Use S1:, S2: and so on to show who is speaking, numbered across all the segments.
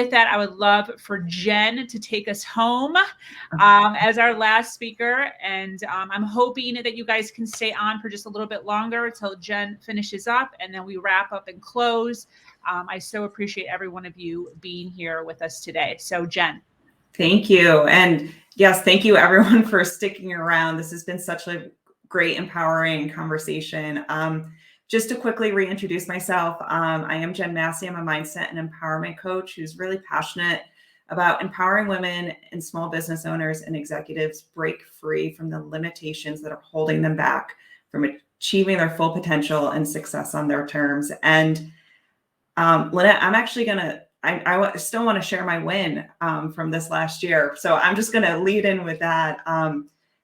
S1: with that, I would love for Jen to take us home as our last speaker. And I'm hoping that you guys can stay on for just a little bit longer until Jen finishes up, and then we wrap up and close. I so appreciate every one of you being here with us today. So Jen.
S2: Thank you. And yes, thank you everyone for sticking around. This has been such a great, empowering conversation. Just to quickly reintroduce myself, I am Jen Massey. I'm a mindset and empowerment coach who's really passionate about empowering women and small business owners and executives break free from the limitations that are holding them back from achieving their full potential and success on their terms. And Lynette, I'm actually I still want to share my win from this last year. So I'm just going to lead in with that.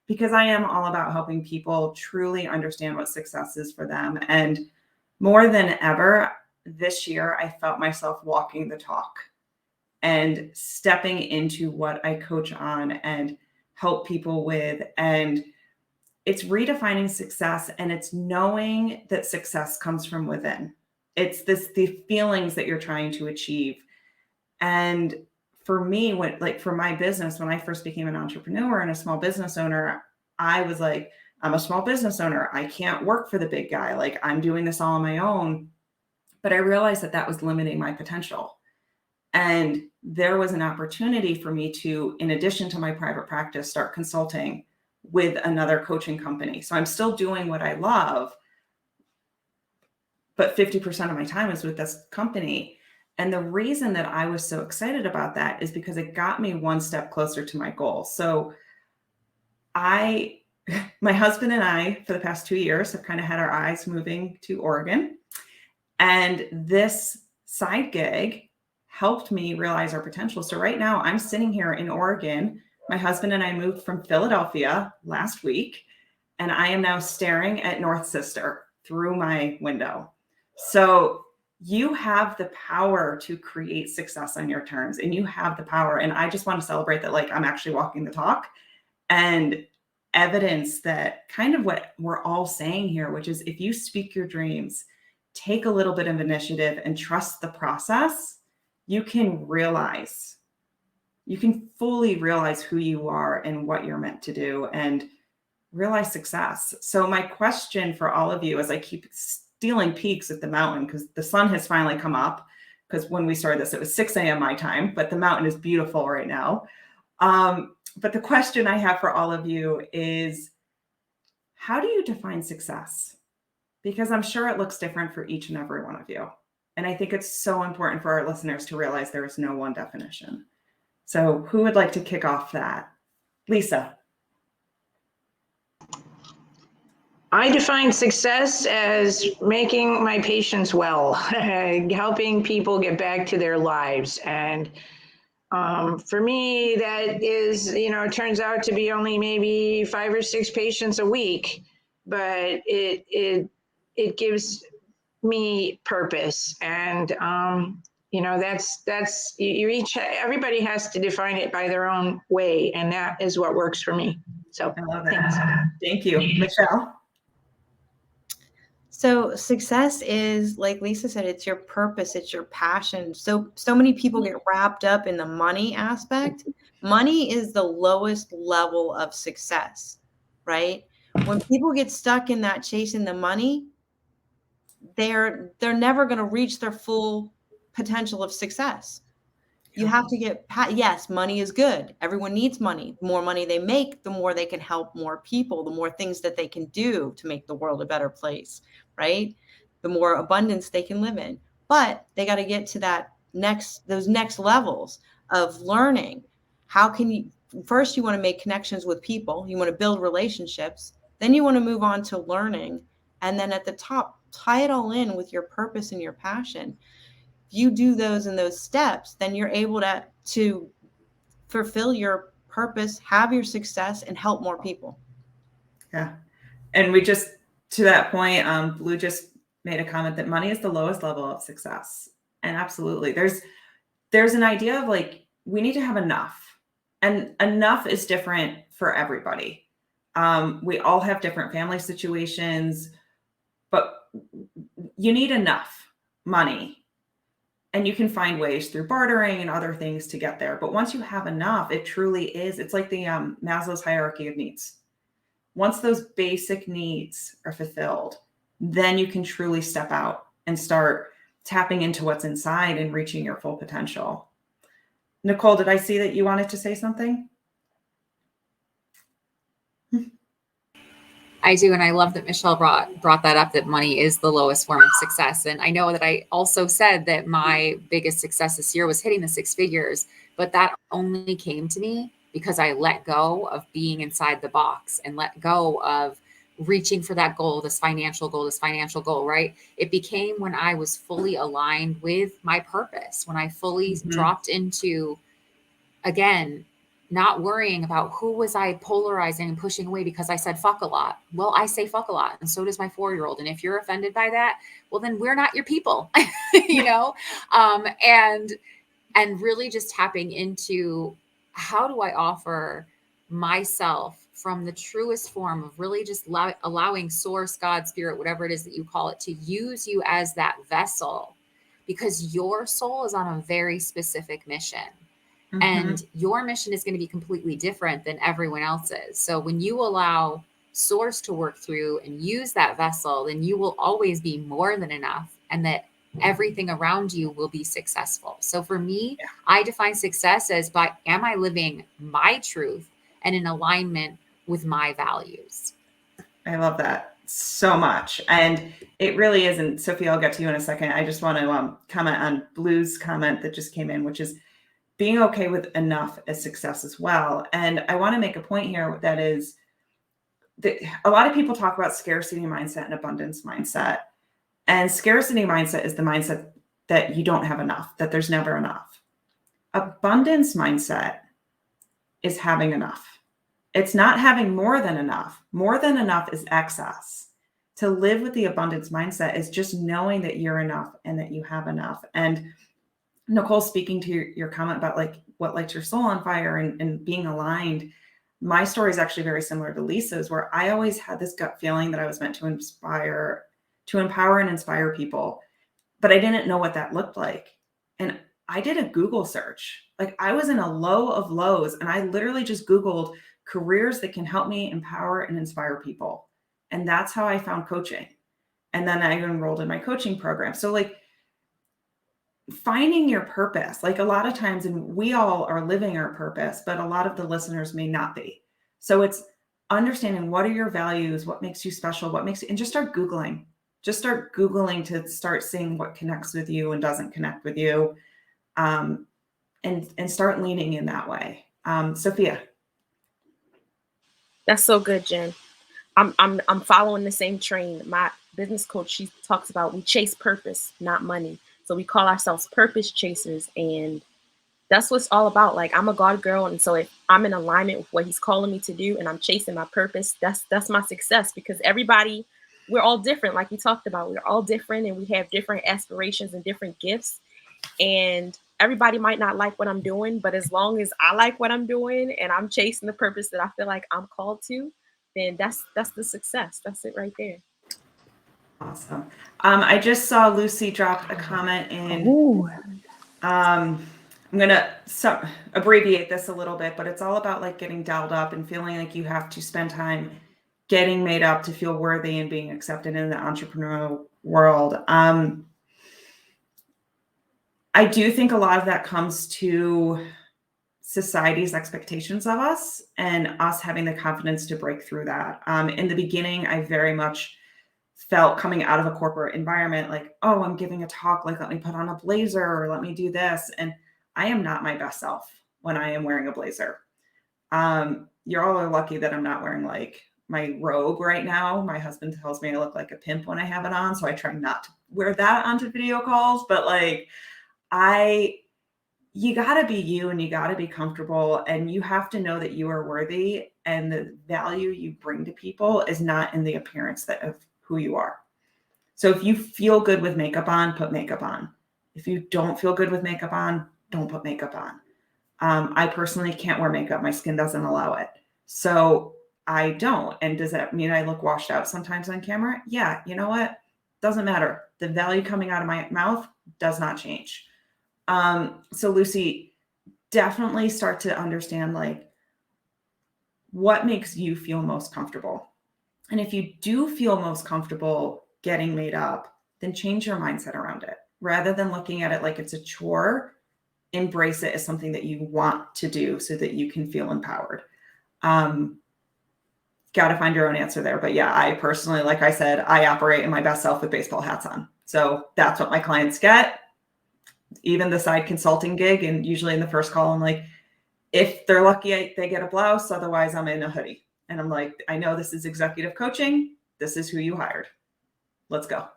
S2: Because I am all about helping people truly understand what success is for them. And more than ever, this year, I felt myself walking the talk and stepping into what I coach on and help people with. And it's redefining success, and it's knowing that success comes from within. It's the feelings that you're trying to achieve. And for me, for my business, when I first became an entrepreneur and a small business owner, I was like, I'm a small business owner. I can't work for the big guy. Like, I'm doing this all on my own. But I realized that was limiting my potential. And there was an opportunity for me to, in addition to my private practice, start consulting with another coaching company. So I'm still doing what I love, but 50% of my time is with this company. And the reason that I was so excited about that is because it got me one step closer to my goal. So my husband and I, for the past 2 years, have kind of had our eyes moving to Oregon. And this side gig helped me realize our potential. So right now I'm sitting here in Oregon. My husband and I moved from Philadelphia last week, and I am now staring at North Sister through my window. So you have the power to create success on your terms, and you have the power. And I just want to celebrate that, like, I'm actually walking the talk and evidence that kind of what we're all saying here, which is if you speak your dreams, take a little bit of initiative and trust the process, you can fully realize who you are and what you're meant to do and realize success. So my question for all of you, as I keep stealing peeks at the mountain, because the sun has finally come up, because when we started this, it was 6 a.m. my time, but the mountain is beautiful right now. But the question I have for all of you is, how do you define success? Because I'm sure it looks different for each and every one of you. And I think it's so important for our listeners to realize there is no one definition. So who would like to kick off that? Lisa.
S3: I define success as making my patients well, helping people get back to their lives. And for me, that is, it turns out to be only maybe 5 or 6 patients a week, but it gives me purpose. And, everybody has to define it by their own way. And that is what works for me. So
S2: I love that. Thank you. Michelle.
S4: So success is, like Lisa said, it's your purpose, it's your passion. So many people get wrapped up in the money aspect. Money is the lowest level of success, right? When people get stuck in that chasing the money, they're never going to reach their full potential of success. You have to yes, money is good. Everyone needs money. The more money they make, the more they can help more people, the more things that they can do to make the world a better place, right? The more abundance they can live in. But they got to get to those next levels of learning. How can you, first you want to make connections with people. You want to build relationships. Then you want to move on to learning. And then at the top, tie it all in with your purpose and your passion. If you do those in those steps, then you're able to fulfill your purpose, have your success, and help more people.
S2: Yeah. And we just, to that point, Blue just made a comment that money is the lowest level of success. And absolutely, there's an idea of like, we need to have enough, and enough is different for everybody. We all have different family situations, but you need enough money. And you can find ways through bartering and other things to get there. But once you have enough, it truly is, it's like the Maslow's hierarchy of needs. Once those basic needs are fulfilled, then you can truly step out and start tapping into what's inside and reaching your full potential. Nicole, did I see that you wanted to say something?
S5: I do, and I love that Michelle brought that up, that money is the lowest form of success. And I know that I also said that my biggest success this year was hitting the 6 figures, but that only came to me because I let go of being inside the box and let go of reaching for that goal, this financial goal, right? It became when I was fully aligned with my purpose, when I fully dropped into, again, not worrying about who was I polarizing and pushing away because I said fuck a lot. Well, I say fuck a lot, and so does my 4-year-old. And if you're offended by that, well, then we're not your people, you know? And really just tapping into, how do I offer myself from the truest form of really just allowing source, God, spirit, whatever it is that you call it, to use you as that vessel, because your soul is on a very specific mission. And your mission is going to be completely different than everyone else's. So when you allow source to work through and use that vessel, then you will always be more than enough, and that everything around you will be successful. So for me, I define success as am I living my truth and in alignment with my values?
S2: I love that so much. And it really isn't, Sophia, I'll get to you in a second. I just want to comment on Blue's comment that just came in, which is being okay with enough as success as well. And I want to make a point here that is that a lot of people talk about scarcity mindset and abundance mindset. And scarcity mindset is the mindset that you don't have enough, that there's never enough. Abundance mindset is having enough. It's not having more than enough. More than enough is excess. To live with the abundance mindset is just knowing that you're enough and that you have enough. And Nicole, speaking to your comment about like what lights your soul on fire and being aligned, my story is actually very similar to Lisa's, where I always had this gut feeling that I was meant to empower and inspire people, but I didn't know what that looked like. And I did a Google search. Like, I was in a low of lows, and I literally just Googled careers that can help me empower and inspire people. And that's how I found coaching. And then I enrolled in my coaching program. So like, finding your purpose, like a lot of times, and we all are living our purpose, but a lot of the listeners may not be. So it's understanding, what are your values, what makes you special, what makes you, and just start Googling to start seeing what connects with you and doesn't connect with you. And start leaning in that way. Sophia.
S6: That's so good, Jen. I'm following the same train. My business coach, she talks about, we chase purpose, not money. So we call ourselves purpose chasers, and that's what it's all about. Like, I'm a God girl, and so if I'm in alignment with what he's calling me to do and I'm chasing my purpose, that's my success, because everybody, we're all different. Like we talked about, we're all different, and we have different aspirations and different gifts, and everybody might not like what I'm doing, but as long as I like what I'm doing and I'm chasing the purpose that I feel like I'm called to, then that's the success. That's it right there.
S2: Awesome. I just saw Lucy drop a comment in. I'm going to abbreviate this a little bit, but it's all about like getting dialed up and feeling like you have to spend time getting made up to feel worthy and being accepted in the entrepreneurial world. I do think a lot of that comes to society's expectations of us and us having the confidence to break through that. In the beginning, I very much felt, coming out of a corporate environment, like, oh, I'm giving a talk, like, let me put on a blazer or let me do this. And I am not my best self when I am wearing a blazer. You all are lucky that I'm not wearing like my robe right now. My husband tells me I look like a pimp when I have it on, so I try not to wear that onto video calls. But like, you got to be you, and you got to be comfortable, and you have to know that you are worthy, and the value you bring to people is not in the appearance of who you are. So if you feel good with makeup on, put makeup on. If you don't feel good with makeup on, don't put makeup on. I personally can't wear makeup. My skin doesn't allow it. So I don't. And does that mean I look washed out sometimes on camera? Yeah. You know what? Doesn't matter. The value coming out of my mouth does not change. So Lucy, definitely start to understand like what makes you feel most comfortable. And if you do feel most comfortable getting made up, then change your mindset around it. Rather than looking at it like it's a chore, embrace it as something that you want to do so that you can feel empowered. Got to find your own answer there. But yeah, I personally, like I said, I operate in my best self with baseball hats on. So that's what my clients get. Even the side consulting gig. And usually in the first call, I'm like, if they're lucky, they get a blouse. Otherwise, I'm in a hoodie. And I'm like, I know this is executive coaching. This is who you hired. Let's go.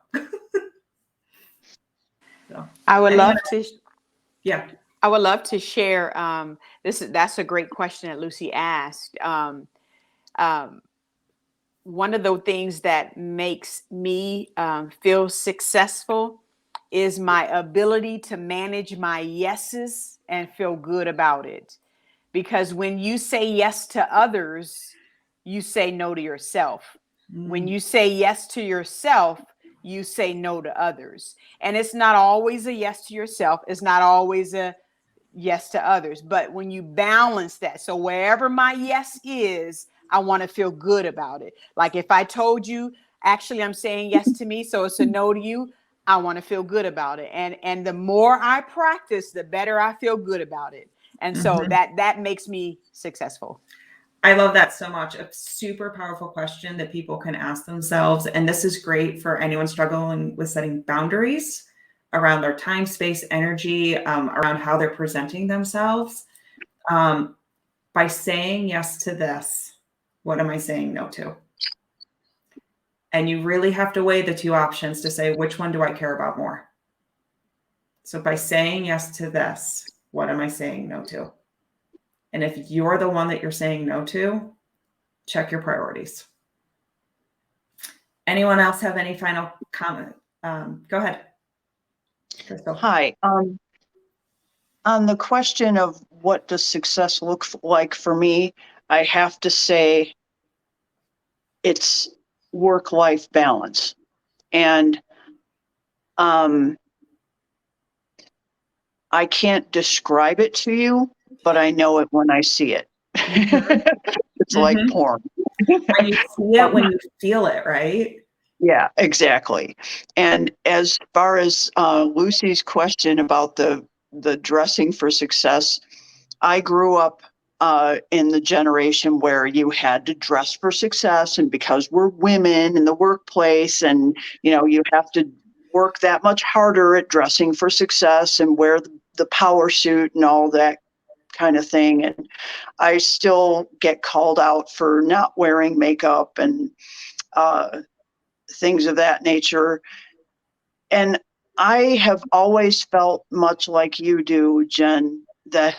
S2: So
S7: I would love to.
S2: Yeah.
S7: I would love to share. That's a great question that Lucy asked. One of the things that makes me feel successful is my ability to manage my yeses and feel good about it. Because when you say yes to others, you say no to yourself. When you say yes to yourself, you say no to others. And it's not always a yes to yourself. It's not always a yes to others. But when you balance that, so wherever my yes is, I want to feel good about it. Like if I told you, actually, I'm saying yes to me, so it's a no to you, I want to feel good about it. And the more I practice, the better I feel good about it. And so that makes me successful.
S2: I love that so much. A super powerful question that people can ask themselves. And this is great for anyone struggling with setting boundaries around their time, space, energy, around how they're presenting themselves. By saying yes to this, what am I saying no to? And you really have to weigh the two options to say, which one do I care about more? So by saying yes to this, what am I saying no to? And if you're the one that you're saying no to, check your priorities. Anyone else have any final comment? Go ahead. Crystal.
S8: Hi. On the question of what does success look like for me, I have to say it's work-life balance. And I can't describe it to you, but I know it when I see it. It's like porn.
S2: When you see it, when you feel it, right?
S8: Yeah, exactly. And as far as Lucy's question about the dressing for success, I grew up in the generation where you had to dress for success, and because we're women in the workplace, and you have to work that much harder at dressing for success and wear the power suit and all that kind of thing. And I still get called out for not wearing makeup and things of that nature. And I have always felt much like you do, Jen, that,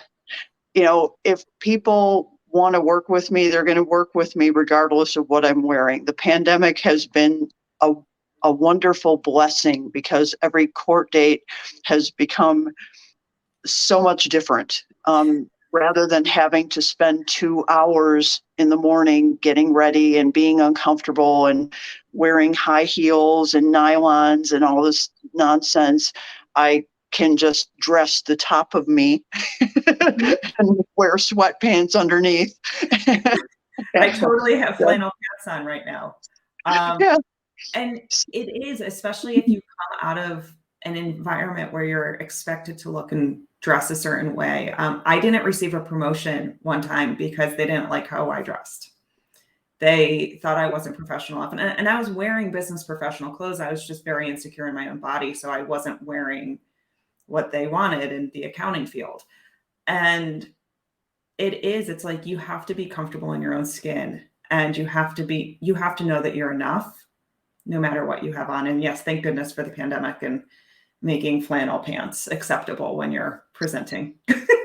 S8: if people want to work with me, they're going to work with me regardless of what I'm wearing. The pandemic has been a wonderful blessing because every court date has become so much different. Rather than having to spend 2 hours in the morning getting ready and being uncomfortable and wearing high heels and nylons and all this nonsense, I can just dress the top of me and wear sweatpants underneath.
S2: I totally have flannel pants on right now.
S8: Yeah.
S2: And it is, especially if you come out of an environment where you're expected to look and dress a certain way. I didn't receive a promotion one time because they didn't like how I dressed. They thought I wasn't professional enough. And I was wearing business professional clothes. I was just very insecure in my own body. So I wasn't wearing what they wanted in the accounting field. And it's like, you have to be comfortable in your own skin, and you have to know that you're enough no matter what you have on. And yes, thank goodness for the pandemic and making flannel pants acceptable when you're presenting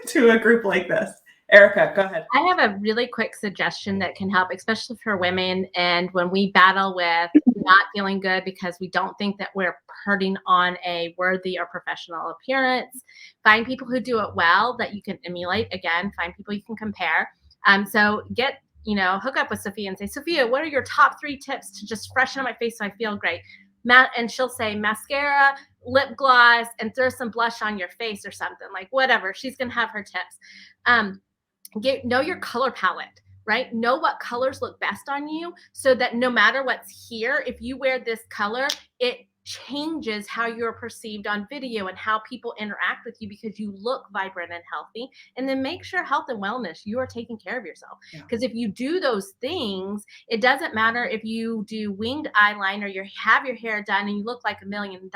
S2: to a group like this. Erica, go ahead.
S9: I have a really quick suggestion that can help, especially for women. And when we battle with not feeling good because we don't think that we're putting on a worthy or professional appearance, find people who do it well that you can emulate. Again, find people you can compare. So hook up with Sophia and say, Sophia, what are your top 3 tips to just freshen up my face so I feel great? And she'll say mascara, lip gloss and throw some blush on your face or something, like whatever. She's going to have her tips. Know your color palette, right? Know what colors look best on you so that no matter what's here, if you wear this color, it changes how you're perceived on video and how people interact with you because you look vibrant and healthy. And then make sure health and wellness, you are taking care of yourself. Because if you do those things, it doesn't matter if you do winged eyeliner, you have your hair done and you look like $1 million,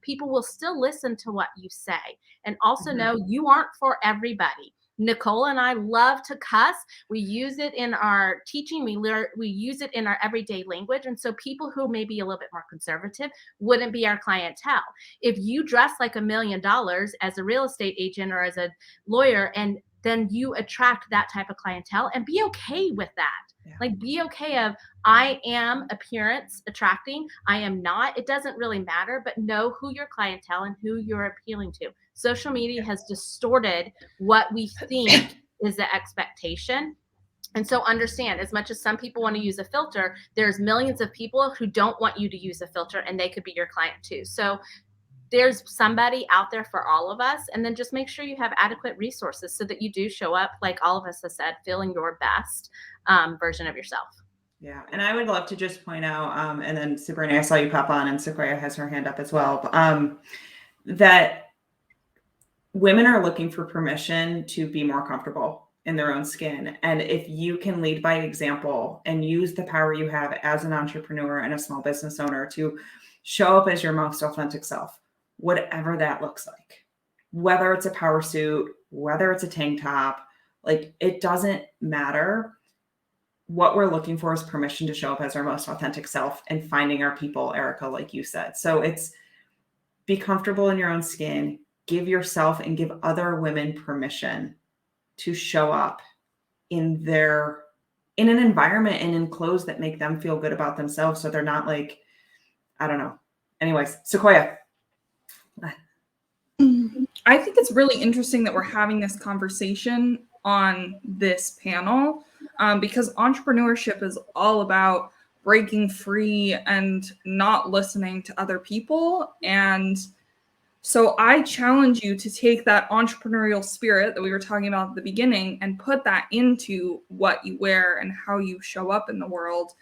S9: people will still listen to what you say. And also know you aren't for everybody. Nicole and I love to cuss. We use it in our teaching. We use it in our everyday language. And so people who may be a little bit more conservative wouldn't be our clientele. If you dress like $1 million as a real estate agent or as a lawyer, and then you attract that type of clientele, and be okay with that. Like, be okay of, I am appearance attracting, I am not. It doesn't really matter, but know who your clientele and who you're appealing to. Social media has distorted what we think is the expectation. And so understand, as much as some people want to use a filter, there's millions of people who don't want you to use a filter, and they could be your client too. So there's somebody out there for all of us. And then just make sure you have adequate resources so that you do show up, like all of us have said, feeling your best version of yourself.
S2: Yeah. And I would love to just point out, and then Sabrina, I saw you pop on, and Sequoia has her hand up as well, that women are looking for permission to be more comfortable in their own skin. And if you can lead by example and use the power you have as an entrepreneur and a small business owner to show up as your most authentic self, whatever that looks like, whether it's a power suit, whether it's a tank top, like, it doesn't matter. What we're looking for is permission to show up as our most authentic self and finding our people, Erica, like you said. So it's be comfortable in your own skin, give yourself and give other women permission to show up in an environment and in clothes that make them feel good about themselves. So they're not like, I don't know. Anyways, Sequoia.
S10: I think it's really interesting that we're having this conversation on this panel because entrepreneurship is all about breaking free and not listening to other people. And so I challenge you to take that entrepreneurial spirit that we were talking about at the beginning and put that into what you wear and how you show up in the world,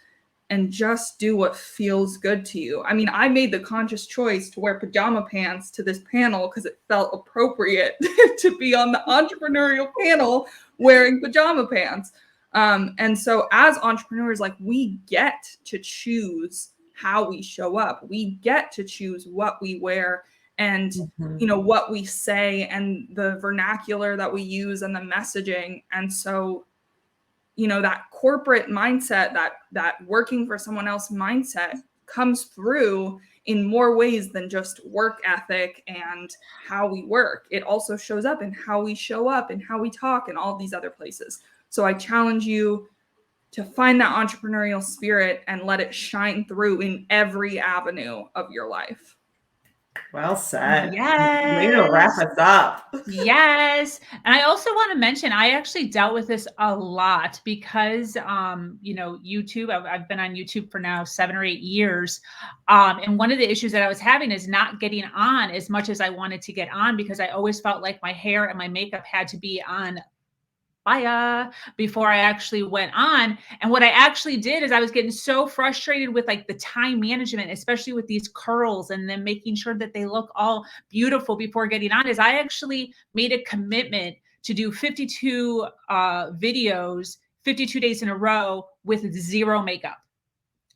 S10: and just do what feels good to you. I mean, I made the conscious choice to wear pajama pants to this panel because it felt appropriate to be on the entrepreneurial panel wearing pajama pants. And so as entrepreneurs, like, we get to choose how we show up. We get to choose what we wear and, you know, what we say and the vernacular that we use and the messaging. And so, you know, that corporate mindset, that working for someone else mindset comes through in more ways than just work ethic and how we work. It also shows up in how we show up and how we talk and all these other places. So I challenge you to find that entrepreneurial spirit and let it shine through in every avenue of your life.
S2: Well said.
S1: Yes.
S2: Way to wrap us up.
S1: Yes. And I also want to mention, I actually dealt with this a lot because, you know, YouTube, I've been on YouTube for now 7 or 8 years. And one of the issues that I was having is not getting on as much as I wanted to get on because I always felt like my hair and my makeup had to be on before I actually went on. And what I actually did is I was getting so frustrated with like the time management, especially with these curls and then making sure that they look all beautiful before getting on, is I actually made a commitment to do 52 videos, 52 days in a row with zero makeup.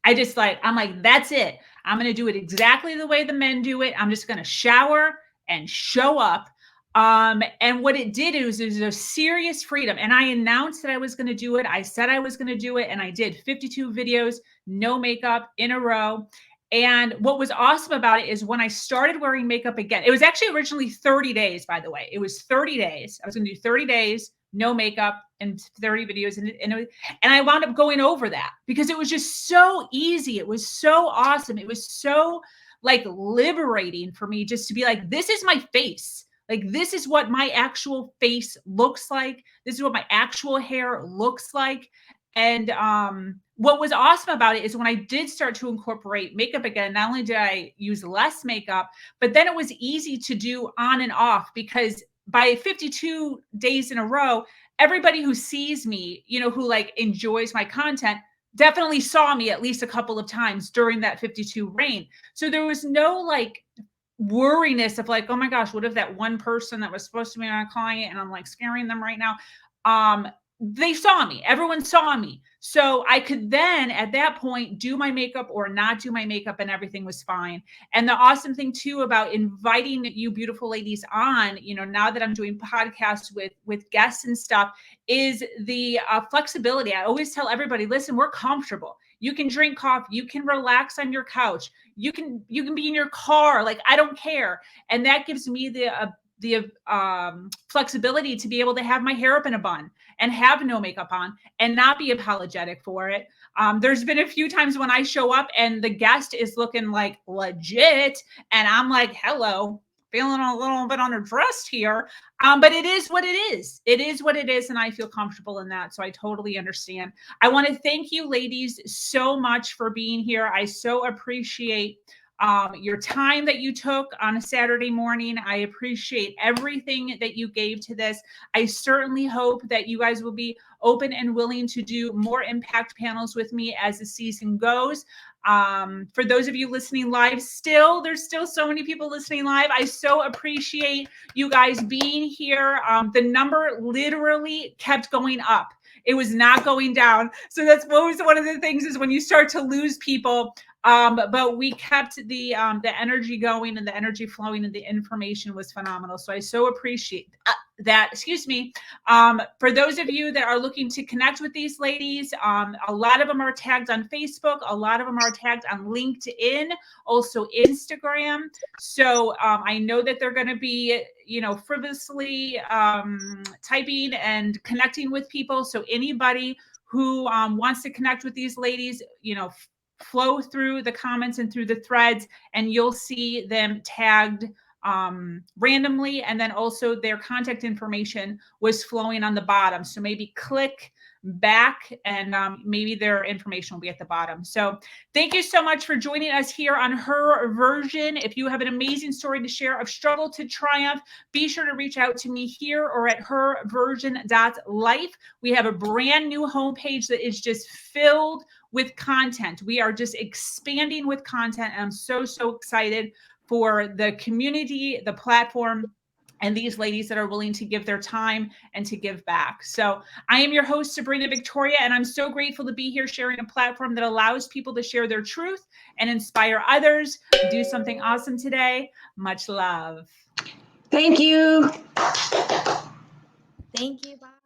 S1: I'm like, that's it. I'm going to do it exactly the way the men do it. I'm just going to shower and show up. And what it did is it was a serious freedom. And I announced that I was going to do it. I said I was going to do it. And I did 52 videos, no makeup in a row. And what was awesome about it is when I started wearing makeup again, it was actually originally 30 days, by the way. It was 30 days. I was going to do 30 days, no makeup and 30 videos. And I wound up going over that because it was just so easy. It was so awesome. It was so like liberating for me just to be like, this is my face. Like, this is what my actual face looks like. This is what my actual hair looks like. And what was awesome about it is when I did start to incorporate makeup again, not only did I use less makeup, but then it was easy to do on and off, because by 52 days in a row, everybody who sees me, you know, who like enjoys my content, definitely saw me at least a couple of times during that 52 reign. So there was no like worriness of like, oh my gosh, what if that one person that was supposed to be my client and I'm like scaring them right now? They saw me, everyone saw me. So I could then at that point do my makeup or not do my makeup, and everything was fine. And the awesome thing too about inviting you beautiful ladies on, you know, now that I'm doing podcasts with guests and stuff, is the flexibility. I always tell everybody, listen, we're comfortable. You can drink coffee, you can relax on your couch, you can be in your car, like I don't care. And that gives me the flexibility to be able to have my hair up in a bun and have no makeup on and not be apologetic for it. There's been a few times when I show up and the guest is looking like legit and I'm like, hello, feeling a little bit underdressed here. But it is what it is. It is what it is. And I feel comfortable in that. So I totally understand. I want to thank you ladies so much for being here. I so appreciate your time that you took on a Saturday morning. I appreciate everything that you gave to this. I certainly hope that you guys will be open and willing to do more impact panels with me as the season goes. For those of you listening live, there's still so many people listening live. I so appreciate you guys being here. The number literally kept going up. It was not going down. So that's always one of the things is when you start to lose people. But we kept the energy going and the energy flowing, and the information was phenomenal. So I so appreciate that. Excuse me. For those of you that are looking to connect with these ladies, a lot of them are tagged on Facebook. A lot of them are tagged on LinkedIn, also Instagram. So I know that they're going to be, you know, frivolously typing and connecting with people. So anybody who wants to connect with these ladies, you know, flow through the comments and through the threads, and you'll see them tagged randomly. And then also their contact information was flowing on the bottom. So maybe click back and maybe their information will be at the bottom. So thank you so much for joining us here on Her Version. If you have an amazing story to share of struggle to triumph, be sure to reach out to me here or at herversion.life. We have a brand new homepage that is just filled with content. We are just expanding with content. And I'm so, so excited for the community, the platform, and these ladies that are willing to give their time and to give back. So I am your host, Sabrina Victoria, and I'm so grateful to be here sharing a platform that allows people to share their truth and inspire others to do something awesome today. Much love.
S3: Thank you.
S4: Thank you. Bye.